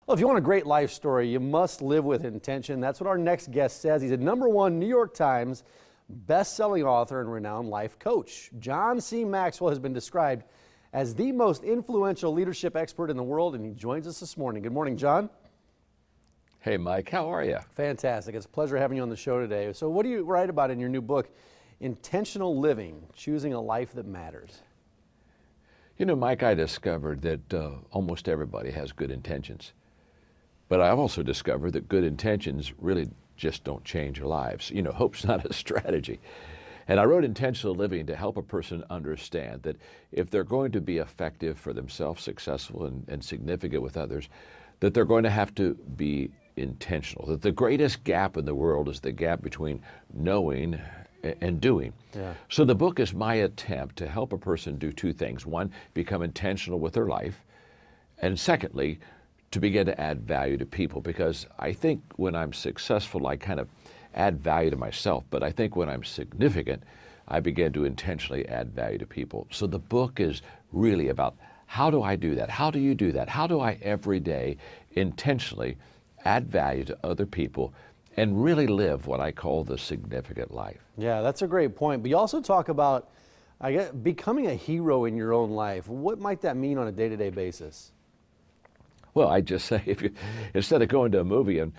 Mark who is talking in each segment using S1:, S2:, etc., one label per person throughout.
S1: Well, if you want a great life story, you must live with intention. That's what our next guest says. He's a #1 New York Times best-selling author and renowned life coach. John C. Maxwell has been described as the most influential leadership expert in the world, and he joins us this morning. Good morning, John.
S2: Hey, Mike. How are you?
S1: Fantastic. It's a pleasure having you on the show today. So what do you write about in your new book, Intentional Living, Choosing a Life That Matters?
S2: You know, Mike, I discovered that almost everybody has good intentions. But I've also discovered that good intentions really just don't change your lives. You know, hope's not a strategy. And I wrote Intentional Living to help a person understand that if they're going to be effective for themselves, successful and significant with others, that they're going to have to be intentional. That the greatest gap in the world is the gap between knowing and doing.
S1: Yeah.
S2: So the book is my attempt to help a person do two things. One, become intentional with their life. And secondly, to begin to add value to people, because I think when I'm successful, I kind of add value to myself, but I think when I'm significant, I begin to intentionally add value to people. So the book is really about how do I do that? How do you do that? How do I every day intentionally add value to other people and really live what I call the significant life?
S1: Yeah, that's a great point. But you also talk about, I guess, becoming a hero in your own life. What might that mean on a day-to-day basis?
S2: Well, I just say, if you, instead of going to a movie and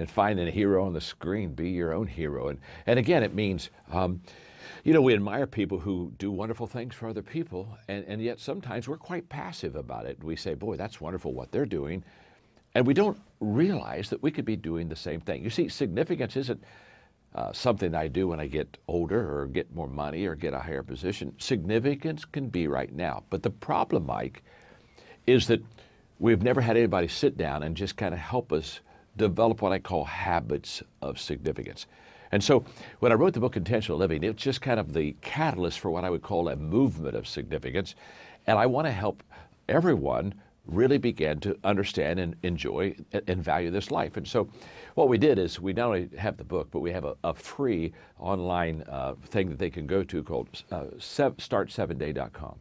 S2: finding a hero on the screen, be your own hero. And again, it means, you know, we admire people who do wonderful things for other people, and yet sometimes we're quite passive about it. We say, boy, that's wonderful what they're doing, and we don't realize that we could be doing the same thing. You see, significance isn't something I do when I get older or get more money or get a higher position. Significance can be right now. But the problem, Mike, is that we've never had anybody sit down and just kind of help us develop what I call habits of significance. And so when I wrote the book Intentional Living, it's just kind of the catalyst for what I would call a movement of significance. And I want to help everyone really begin to understand and enjoy and value this life. And so what we did is we not only have the book, but we have a free online thing that they can go to called start7day.com.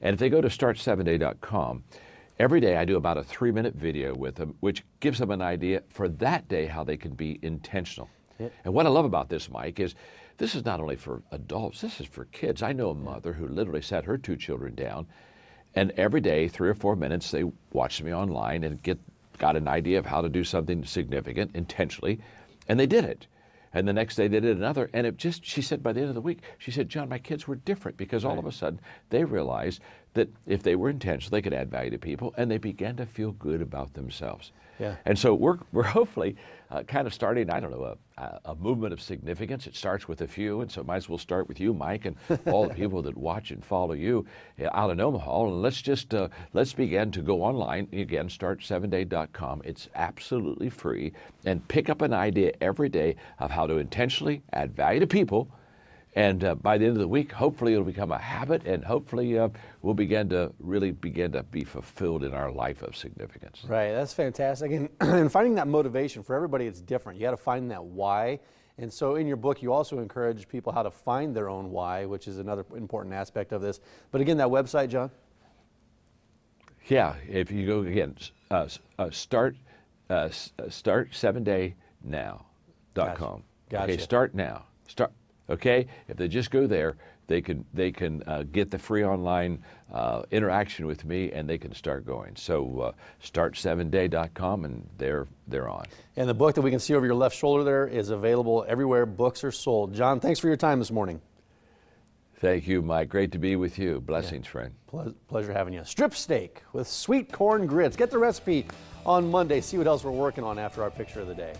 S2: And if they go to start7day.com, every day I do about a 3-minute video with them, which gives them an idea for that day how they can be intentional.
S1: Yep.
S2: And what I love about this, Mike, is this is not only for adults, this is for kids. I know a mother who literally sat her 2 children down, and every day, 3 or 4 minutes, they watched me online and got an idea of how to do something significant intentionally, and they did it. And the next day they did another, and she said by the end of the week, she said, John, my kids were different because all of a sudden they realized that if they were intentional, they could add value to people, and they began to feel good about themselves.
S1: Yeah.
S2: And so we're hopefully kind of starting, I don't know, a movement of significance. It starts with a few, and so it might as well start with you, Mike, and all the people that watch and follow you out in Omaha. And let's begin to go online. Again, start7day.com. It's absolutely free, and pick up an idea every day of how to intentionally add value to people. And by the end of the week, hopefully it'll become a habit, and hopefully we'll begin to be fulfilled in our life of significance.
S1: Right, that's fantastic. And finding that motivation, for everybody it's different. You got to find that why. And so in your book, you also encourage people how to find their own why, which is another important aspect of this. But again, that website, John?
S2: Yeah, if you go again, start7daynow.com.
S1: Gotcha.
S2: Okay, start now. Okay, if they just go there, they can get the free online interaction with me, and they can start going. So start7day.com, and they're on.
S1: And the book that we can see over your left shoulder there is available everywhere books are sold. John, thanks for your time this morning.
S2: Thank you, Mike. Great to be with you. Blessings, friend.
S1: Pleasure having you. Strip steak with sweet corn grits. Get the recipe on Monday. See what else we're working on after our picture of the day.